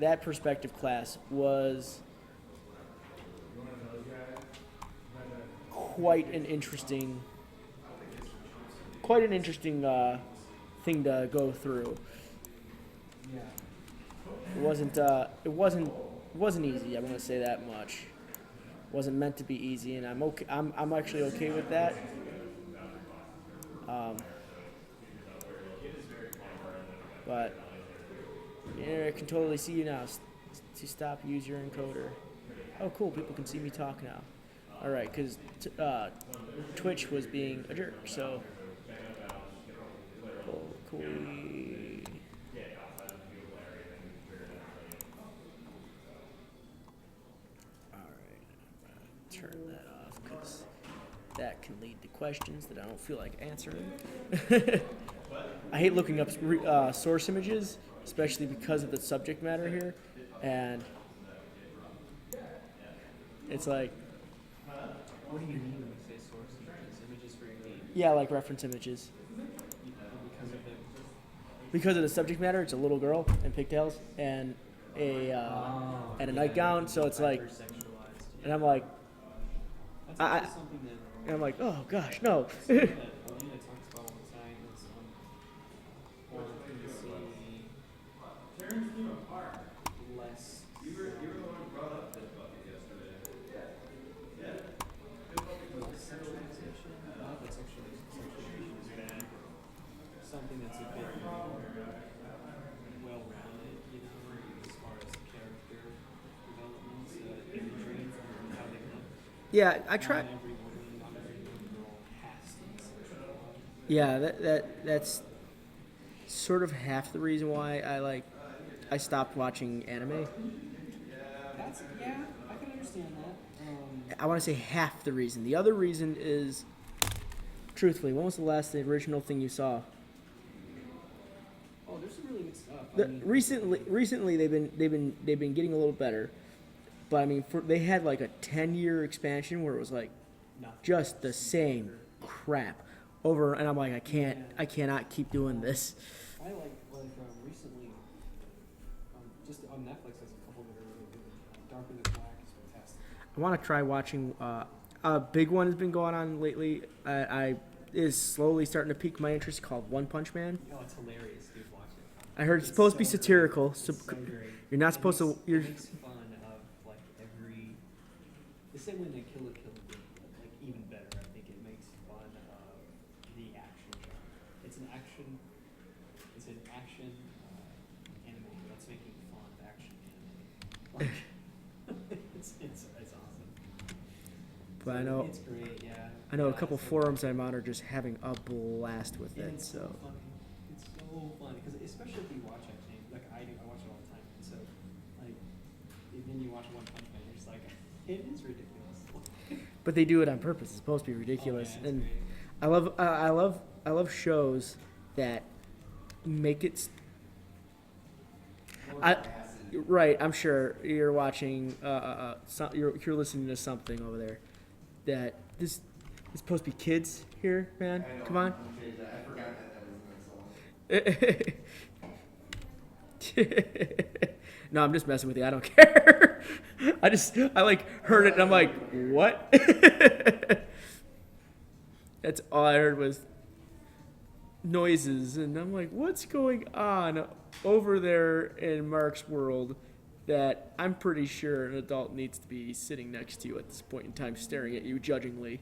That perspective class was quite an interesting, quite an interesting thing to go through. It wasn't easy. I'm gonna say that much. It wasn't meant to be easy, and I'm okay. I'm actually okay with that. Um, but yeah, I can totally see you now. To stop, use your encoder. Oh, cool. People can see me talk now. All right, because Twitch was being a jerk. So cool. All right, turn that off because that can lead to questions that I don't feel like answering. I hate looking up source images, especially because of the subject matter here, and it's like, What do you mean when you say source images? Images for your game? yeah, like reference images. Because of the. Because of the subject matter, it's a little girl in pigtails and a nightgown. So it's like, Hypersexualized. and I'm like, That's I, actually something that. and I'm like, oh gosh, no. Something that Alina talks about all the time is or can you see less. You were the one who brought up that bucket yesterday. Sexualization? Not that sexualization is bad. Something that's a bit more well-rounded, you know, as far as character developments, imagery, and how they look. Yeah, I try. Not every woman, not every young girl has to be sexualized. Yeah, that's sort of half the reason why I stopped watching anime. That's, yeah, I can understand that. I want to say half the reason. The other reason is, truthfully, when was the original thing you saw? Oh, there's some really good stuff. Recently they've been getting a little better, but I mean, they had like a 10-year expansion where it was like just the same crap over, and I'm like, I cannot keep doing this. I recently, just on Netflix, there's a couple that are really good. Darker Than Black is fantastic. I want to try watching. A big one has been going on lately. I is slowly starting to pique my interest. Called One Punch Man. Oh, it's hilarious, dude. Watch it. I heard it's supposed to be so satirical. great. So It's so great. you're not supposed to. You're It makes fun of like every. The same way that Kill la Kill did, like even better. I think it makes fun of the action genre. It's an action. It's an action anime that's making fun of action anime. Like, it's awesome. But I know It's great. Yeah. I know a Yeah, couple it's so forums I'm on are just having a blast with And it. it's So funny. It's so funny because especially if you watch anime, like I do, I watch it all the time. And so, like, and then you watch One Punch Man, you're just like, it is ridiculous. but they do it on purpose. It's supposed to be ridiculous, Oh, yeah, it's and great. I love shows that make it. Right, I'm sure you're watching. You're listening to something over there. That this is supposed to be kids here, man. Come on. I forgot that was in the song. No, I'm just messing with you. I don't care. I like heard it and I'm like, what? That's all I heard was noises, and I'm like, what's going on over there in Mark's world that I'm pretty sure an adult needs to be sitting next to you at this point in time, staring at you judgingly.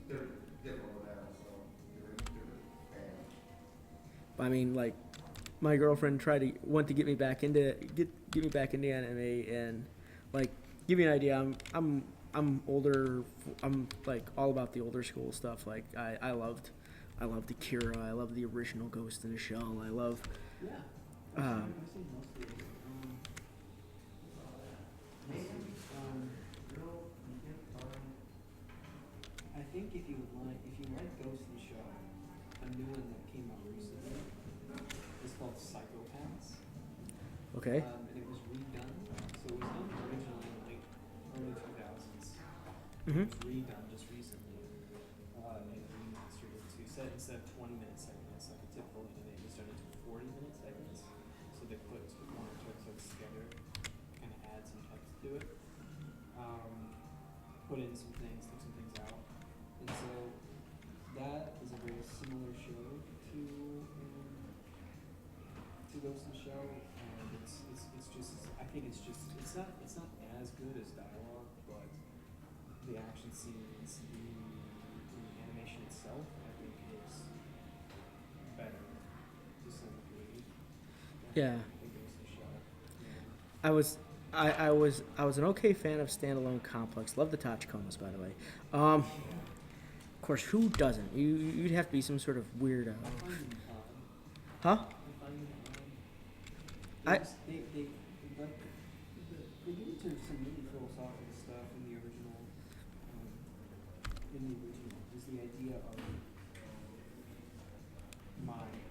They're different with that, so they're fans. I mean, like, my girlfriend want to get me back into anime, and like, give you an idea. I'm older. I'm like all about the older school stuff. Like I loved Akira. I love the original Ghost in the Shell. I love. Yeah. Um, I've seen most of it. I think if you like Ghost in the Shell, a new one that came out recently is called Psychopaths. Okay. And it was redone. So it was done originally in like early 2000s. Mhm. It was redone just recently. And remastered it to set instead of 20-minute segments like a typical anime, just done Ghost in the Shell, and it's just I think it's not as good as dialogue, but the action scenes, the animation itself, I think is better to some degree. Yeah. The Ghost in the Shell. Yeah. I was an okay fan of standalone Complex. Love the Tachikomas, by the way. Of course, who doesn't? You'd have to be some sort of weirdo. I find them odd. Huh? I find them odd. I- They get into some really philosophical stuff in the original. Is the idea of mind,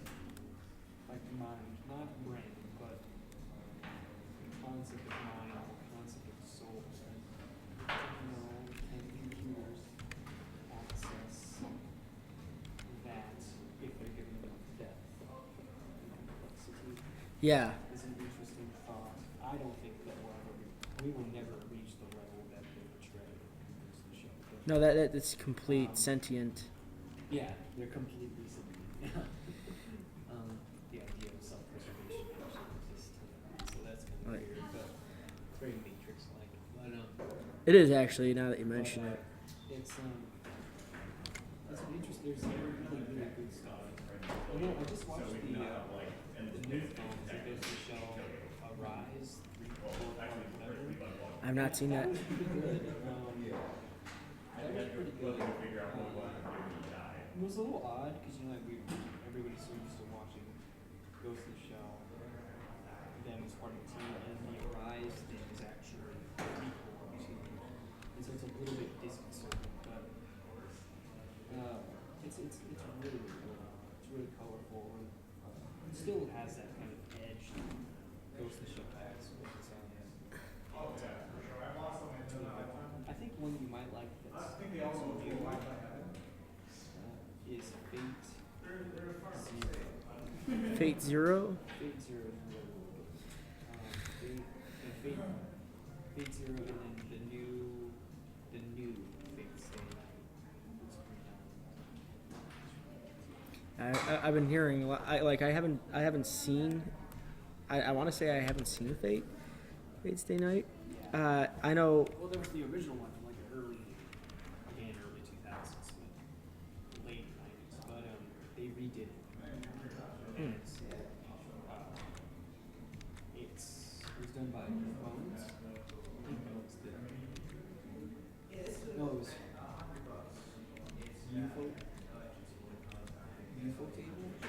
like mind, not brain, but the concept of mind, the concept of soul. Can computers access that if they're given enough depth and complexity? Yeah. Is an interesting thought. I don't think that we will never reach the level that they portray in Ghost in the Shell. But No, that's complete sentient. yeah, they're completely simple. The idea of self-preservation actually exists, so that's kind of Right. weird, but it's very Matrix-like. But It is actually, now that you mention it. it's an interesting. There's some really good stuff. You know, I just watched the new films, the Ghost in the Shell, Rise, 3, 4, 5, whatever. I've not seen that. That was pretty good. That was pretty good. It was a little odd because you know like everybody's so used to watching Ghost in the Shell, them as part of the team, and the Rise thing is actually a prequel, obviously, and so it's a little bit disconcerting, but it's really cool. It's really colorful and it still has that kind of edge that Ghost in the Shell has, but it's I think one you might like that's also new is Fate Zero. Fate Zero? Fate Zero is really, really good. Fate Zero, and then the new Fate Stay Night. It's pretty I've been hearing. I haven't seen. I want to say I haven't seen Fate Stay Night. I know. well, there was the original one from like the early 2000s, but late 90s. But they redid it. And it was done by Bones. I think Bones did it. No, it was UFO Table. I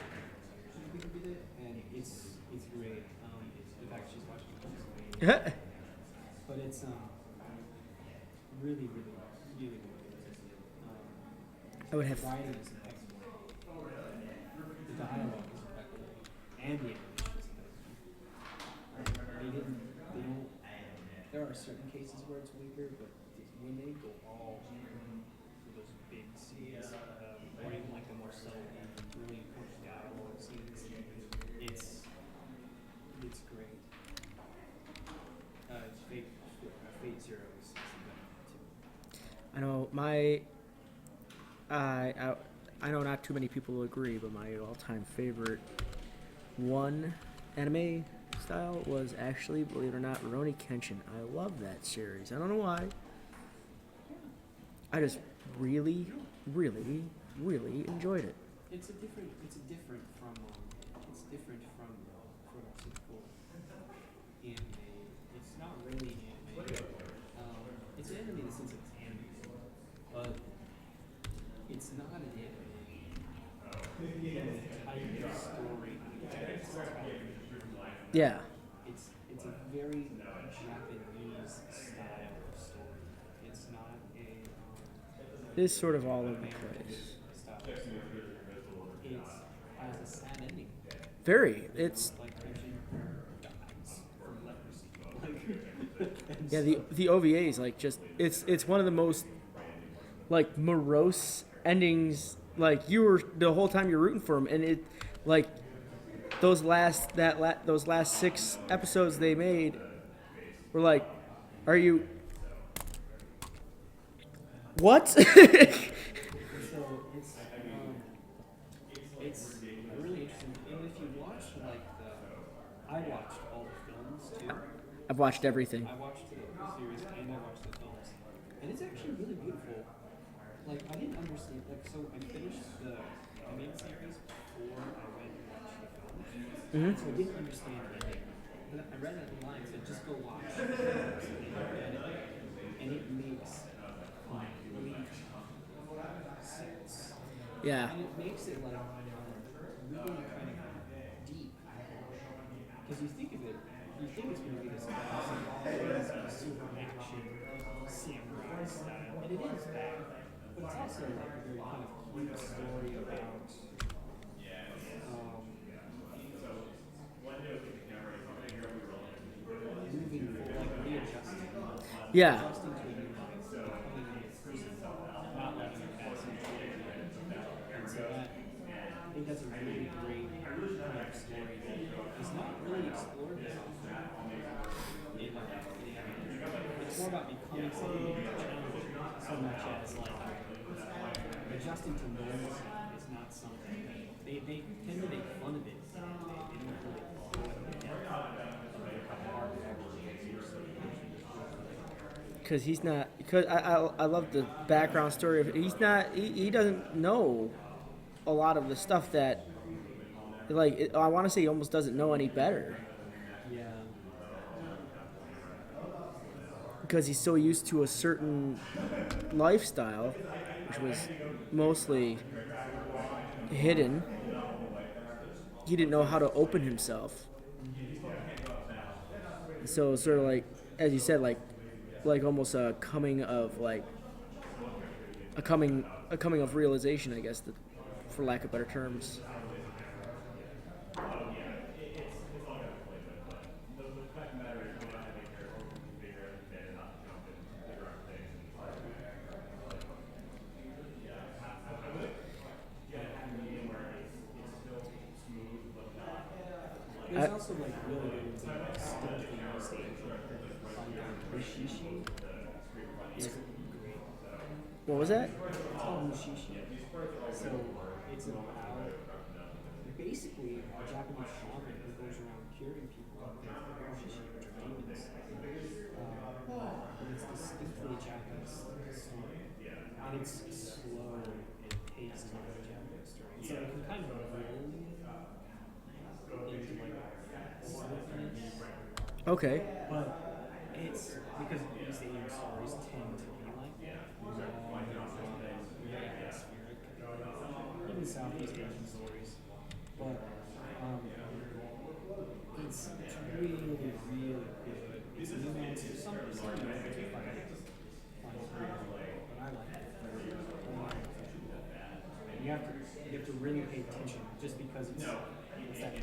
think we did it, and it's great. In fact, she's watching it. She's amazing. But it's really, really, really, really good. I would have. The writing is impeccable. The dialogue is impeccable. And the animation is impeccable. They don't, there are certain cases where it's weaker, but when they go all for those big scenes, or even like the more subtle, really important dialogue scenes, it's great. Fate Zero is the better too. I know I know not too many people will agree, but my all-time favorite anime style was actually, believe it or not, Rurouni Kenshin. I love that series. I don't know why. I just really, really, really enjoyed it. It's different from prototypical anime. It's not really anime. It's anime in the sense that it's anime, but it's not an anime. The type of story that it's telling. Yeah. It's a very Japanese style of story. It's not a It is sort of all over the place. style of story. It has a sad ending. Very. It's Like Kenshin dies from leprosy. And yeah. so- The OVAs like just it's one of the most like morose endings. Like you were the whole time you're rooting for him, and it like those last 6 episodes they made were like, are you what? So it's really interesting. And if you watch like I've watched everything. I watched the series and I watched the films, and it's actually really beautiful. Like I didn't understand. Like so, I finished the animated series before I went and watched the films. Mm-hmm. So I didn't understand anything. But I read that line said just go watch the films and it makes complete sense. Yeah. And it makes it like really kind of deep. Because you think of it, you think it's going to be this crazy, super action, samurai style, and it is that. But it's also like a very kind of cute story about moving forward, like readjusting. Yeah. Adjusting to a new life, becoming a new person, not letting your past control you. And so that, I think that's a really great kind of story that is not really explored that often. It's more about becoming something more challenging, so much as like adjusting to normalcy is not something that they tend to make fun of it. They don't really go into depth of how hard it actually is. Because he's not. Because I love the background story of it. He's not. He doesn't know a lot of the stuff that. Like I want to say, he almost doesn't know any better Yeah. because he's so used to a certain lifestyle, which was mostly hidden. He didn't know how to open himself. So sort of like, as you said, like almost a coming of a coming of realization, I guess, for lack of better terms. There's also like really good ones like Stealthy Mistake. Mushishi is great. What was that? It's called Mushishi. So it's about basically a Japanese shaman who goes around curing people with Mushishi, which are demons. But it's distinctly Japanese story. And it's slow and paced like a Japanese story. So it can kind of roll into like slippiness. Okay. But it's because East Asian stories tend to be like that. Long, very atmospheric. Even Southeast Asian stories. But it's really, really good. It's nuanced. Some of it you find weird, but I like it. You have to really pay attention just because it's that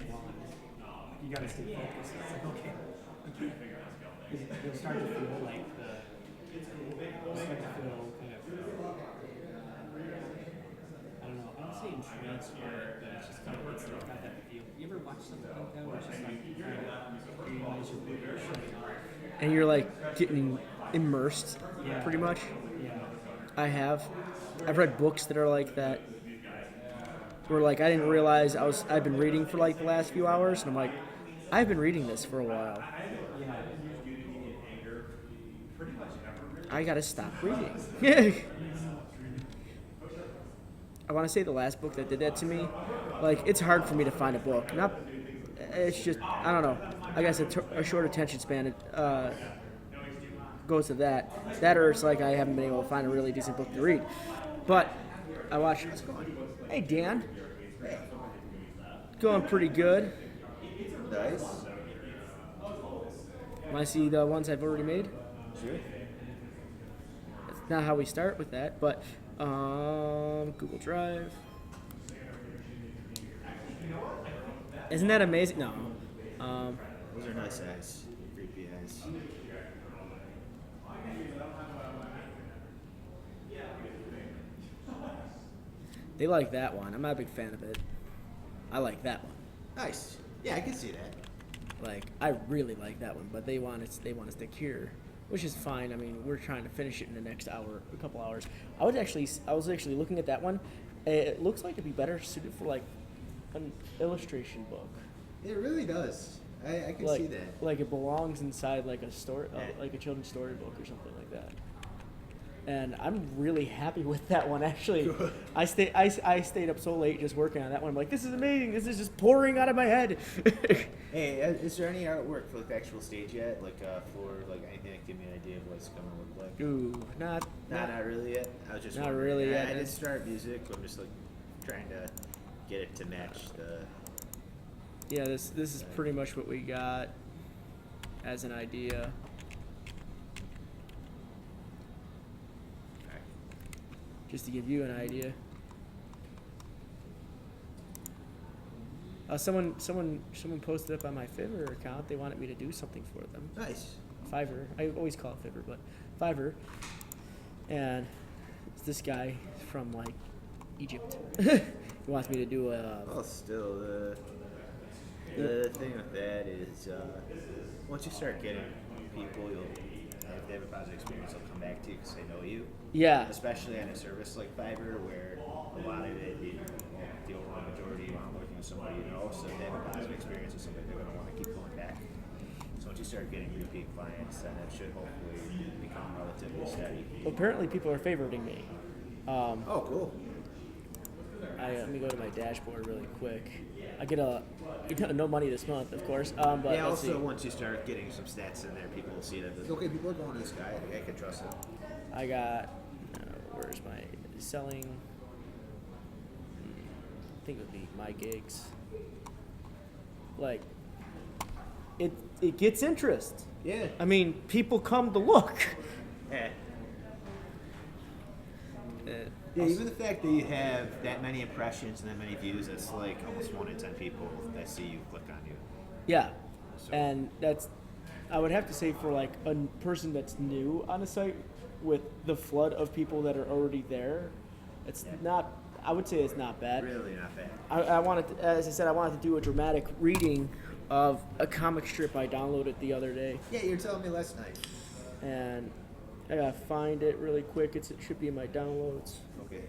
line. You gotta stay focused. It's like, okay, you'll start to feel like you'll start to feel kind of, I don't know, I don't say entranced by it, but it's just kind of, it's got that feel. You ever watch something like that where it's just like, you realize you're shutting off? And you're like getting immersed, Yeah. pretty much. Yeah. I have. I've read books that are like that. Where like I didn't realize I've been reading for like the last few hours, and I'm like, I've been reading this for a while. Yeah. I gotta stop reading. I want to say the last book that did that to me, like it's hard for me to find a book. Not, it's just I don't know. I guess a short attention span goes to that. That or it's like I haven't been able to find a really decent book to read. But I watched. Hey Dan, going pretty good. Nice. Want to see the ones I've already made? Sure. That's not how we start with that, but Google Drive. Isn't that amazing? No. Those are nice eyes. Creepy eyes. They like that one. I'm not a big fan of it. I like that one. Nice. Yeah, I can see that. Like I really like that one, but they want us to cure, which is fine. I mean, we're trying to finish it in the next hour, a couple hours. I was actually looking at that one. It looks like it'd be better suited for like an illustration book. It really does. I can like see that. like it belongs inside like a story, Yeah. like a children's storybook or something like that. And I'm really happy with that one actually. Good. I stayed up so late just working on that one. I'm like, this is amazing. This is just pouring out of my head. Hey, is there any artwork for like the actual stage yet? Like for like anything that give me an idea of what it's gonna look like? Ooh, Not really yet. I was just Not wondering. really I yet. did start music, but I'm just like trying to get it to match the. Yeah, this is pretty much what we got as an idea. Just to give you an idea. Someone posted up on my Fiverr account. They wanted me to do something for them. Nice. Fiverr. I always call it Fiverr, but Fiverr. And it's this guy from like Egypt. He wants me to do a. Well, still the thing with that is once you start getting people, if they have a positive experience, they'll come back to you because they know you. Yeah. Especially on a service like Fiverr, where a lot of it, the overall majority, are working with somebody you know, so if they have a positive experience with somebody, they're going to want to keep going back. So once you start getting repeat clients, then it should hopefully become relatively steady. Apparently, people are favoriting me. Oh, cool. Let me go to my dashboard really quick. I get no money this month, of course. But Yeah, let's also see. once you start getting some stats in there, people will see that, okay, people are going to this guy, I can trust him. I got. Where's my selling? I think it would be my gigs. Like, it gets interest. Yeah. I mean, people come to look. Yeah. Uh, Yeah, even the fact that you have that many impressions and that many views, that's like almost 1 in 10 people that see you click on you. Yeah, So- and that's. I would have to say for like a person that's new on a site with the flood of people that are already there, it's not. I would say it's not bad. Really not bad. I wanted, to, as I said, I wanted to do a dramatic reading of a comic strip I downloaded the other day, Yeah, you were telling me last night. and I gotta find it really quick. It should be in my downloads. Okay.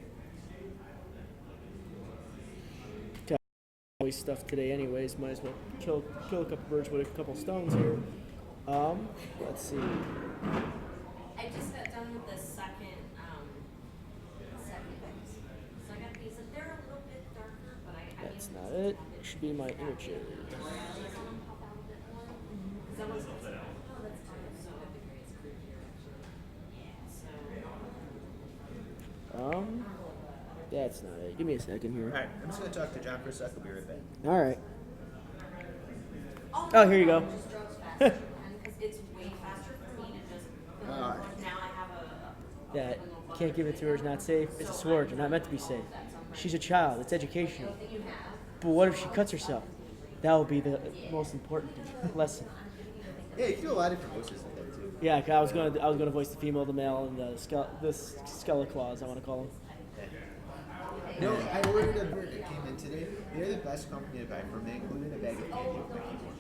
Always stuff today, anyways. Might as well kill a couple birds with a couple stones here. Let's see. I just got done with the second piece. So I got these, and they're a little bit darker, but That's not it. It should be in my images. That's not it. Give me a second here. Alright, I'm just going to talk to John for a sec. I'll be right back. All right. Oh, here you go. It just drops faster because it's way faster for me to just. Now I have a. That can't give it to her is not safe. It's a sword. You're not meant to be safe. She's a child. It's educational. But what if she cuts herself? That will be the most important lesson. Yeah, you can do a lot of different voices with that too. Yeah, 'cause I was gonna voice the female, the male, and the Skeleclaws. I want to call them. No, I ordered a bird that came in today. They're the best company to buy from. They included a bag of candy with my keyboard.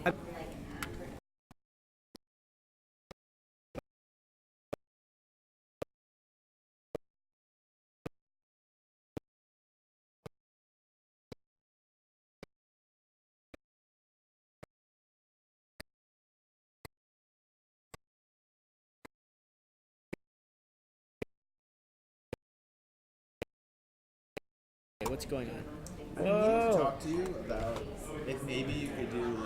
Like, What's going on? I need to Whoa. talk to you about if maybe you could do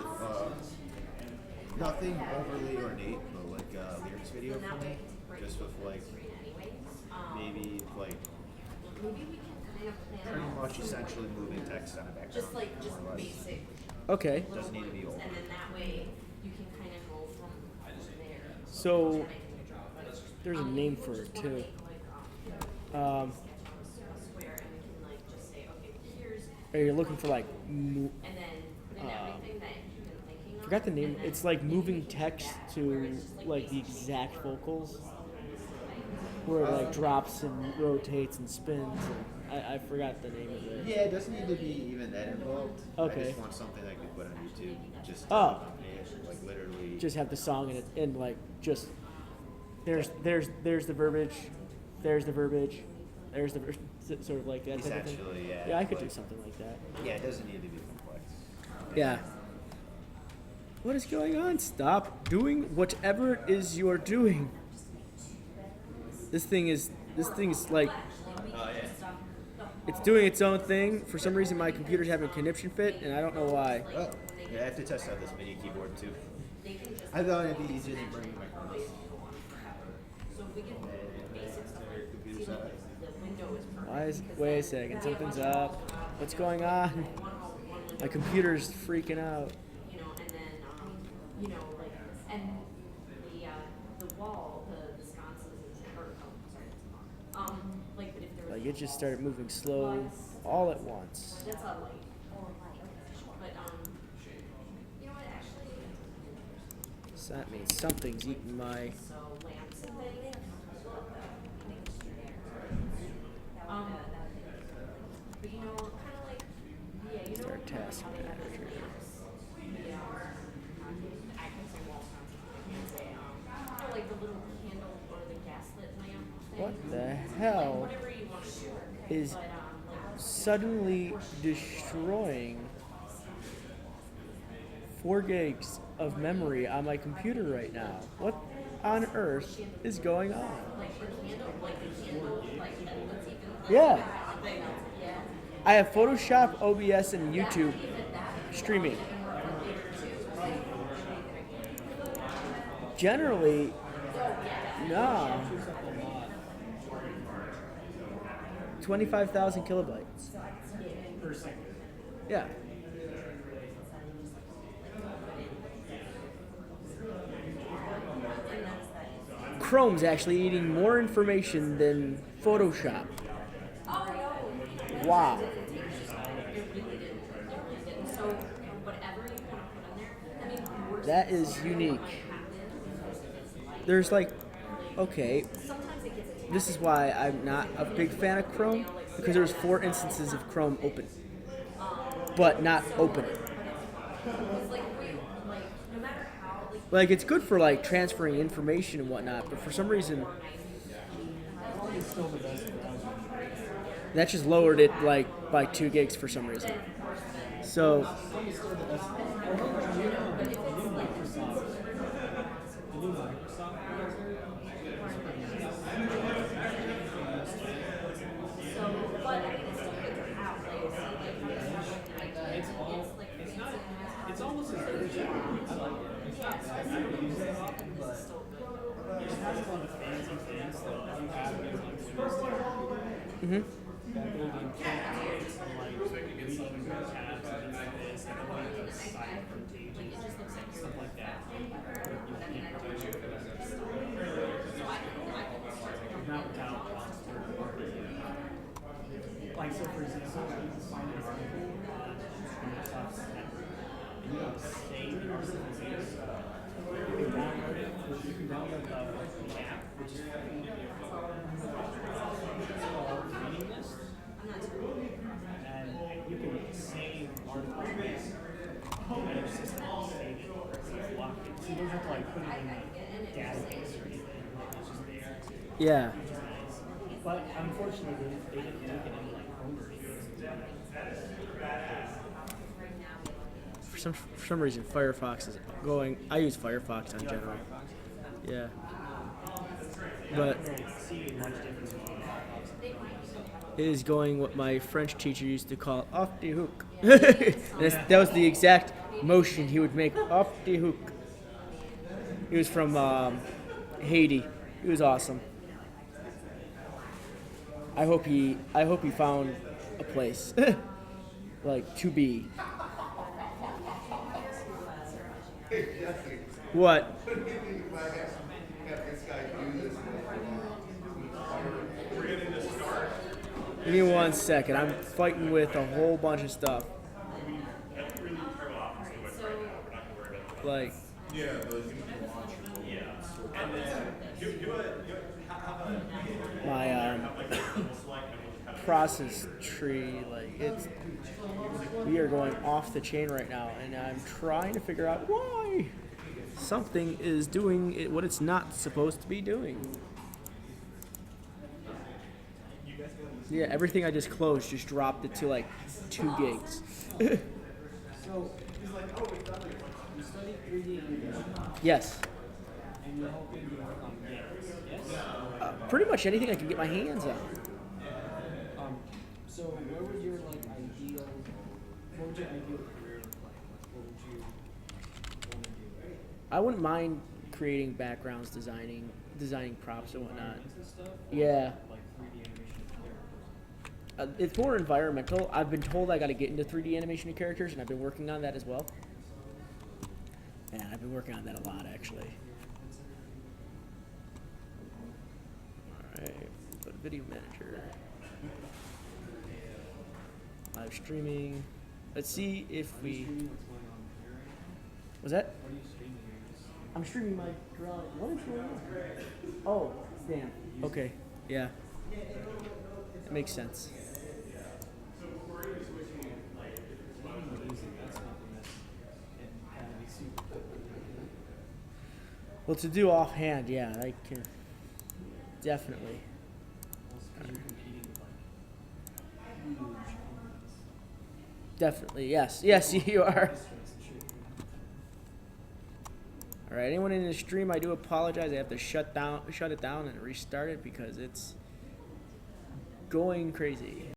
nothing overly ornate, but like a lyrics video for me, just with like maybe like Maybe we can kind of plan pretty out much essentially moving text on a background. just like more or less. basic. Okay. Doesn't need to be old. And then that way you can kind of go from there. So there's a name for it too. Square, and we can like just say, okay, here's, Are you looking for like? and then everything that you've been thinking of. Forgot the name. It's like moving text to like the exact vocals, where it like drops and rotates and spins. And I forgot the name of it. Yeah, it doesn't need to be even that involved. I Okay. just want something I could put on YouTube. Just Oh. like literally. Just have the song in it and like just there's the verbiage, there's the verbiage, sort of like that type of thing. Essentially, yeah. Yeah, I could do like- something like that. Yeah, it doesn't need to be complex. Yeah. What is going on? Stop doing whatever it is you're doing. This thing is like, it's doing its own thing. For some reason, my computer's having a conniption fit, and I don't know why. Well, yeah, I have to test out this mini keyboard too. I thought it'd be easier than bringing my mouse. So if we can basic stuff like, see like the window is perfect. Why is? Wait a second. Something's up. What's going on? My computer's freaking out. You know, and then, you know, like, and the wall, the sconces, or, oh, sorry, that's wrong. Like, but if there was. Like it just started moving slow all at once. That's a light. But, you know what, actually, So that means something's eating my. so lamps and things. But you know, kind of like, yeah, you know. Start task how they have those manager. lamps? Yeah. I can say wall sconces, I can say, like the little candle or the gaslit lamp thing. What the Like, hell whatever you want to do. is But, like, suddenly destroying 4 gigs of memory on my computer right now? What on earth is going on? like the candle, like that's even. Yeah. Yeah. I have Photoshop, OBS, and YouTube streaming. Generally, no. 25,000 kilobytes. Per second. Yeah. Chrome's actually eating more information than Photoshop. Wow. So whatever you want to put in there, I mean, worst That is unique. There's like, okay, sometimes it gets this is why I'm not a big fan of Chrome, because there's 4 instances of Chrome open, but not open. because like we like no matter how like Like it's good for like transferring information and whatnot, but for some reason It's still the best browser. that just lowered it like by 2 gigs for some reason. So It's still the best. Although the new Microsoft, the new Microsoft browser is pretty nice. so but I mean it's still good to have like see like how to It's all. like It's fancy not. and has It's almost as good as that. I like it. yeah, so I don't use it often, but it's still good. It has a lot of fancy things that you have in your computers. mhm. That building templates and like reading your tabs and things like this, and like the side from pages, stuff like that. Not without like so for example, you can find an article on Microsoft's network and you want to save your article. You can download it. You can download the app, which is free. It's called Reading List. And you can save articles in your system and save it. So it's locked in. So you don't have to like put it in a database or anything. It's just there. Yeah. Which is nice. But unfortunately, they didn't make it in like Chrome versions. For some reason Firefox is going. I use Firefox on general. Yeah. But See much difference between it is going what my French teacher used to call off the hook. That was the exact motion he would make, off the hook. He was from Haiti. He was awesome. I hope he found a place like to be. What? Give me 1 second. I'm fighting with a whole bunch of stuff. Like. My process tree, like it's. We are going off the chain right now, and I'm trying to figure out why something is doing it, what it's not supposed to be doing. Yeah, everything I just closed just dropped it to like 2 gigs. So, you studied 3D animation, Yes. and you're hoping to work on games, yes? Pretty much anything I can get my hands on. So where would your like ideal, what would your ideal career look like? Like, what would you want to do? I wouldn't mind creating backgrounds, designing props and whatnot. Environmental stuff? Yeah. Like 3D animation of characters? It's more environmental. I've been told I got to get into 3D animation of characters, and I've been working on that as well. And I've been working on that a lot, actually. All right, go to Video Manager. Live streaming. Let's see if Are you we. streaming what's going on here right now? Was that? What are you streaming here? Just I'm streaming my Corel. What is going on? Oh, damn. Okay. Yeah. It makes sense. streaming music, that's something that's kind of super cool. Well, to do offhand, yeah, I can definitely. Also, because you're competing with like huge companies. Definitely, yes. Yes, you are. Orchestras and shit, you know? All right, anyone in the stream, I do apologize. I have to shut it down and restart it because it's going crazy.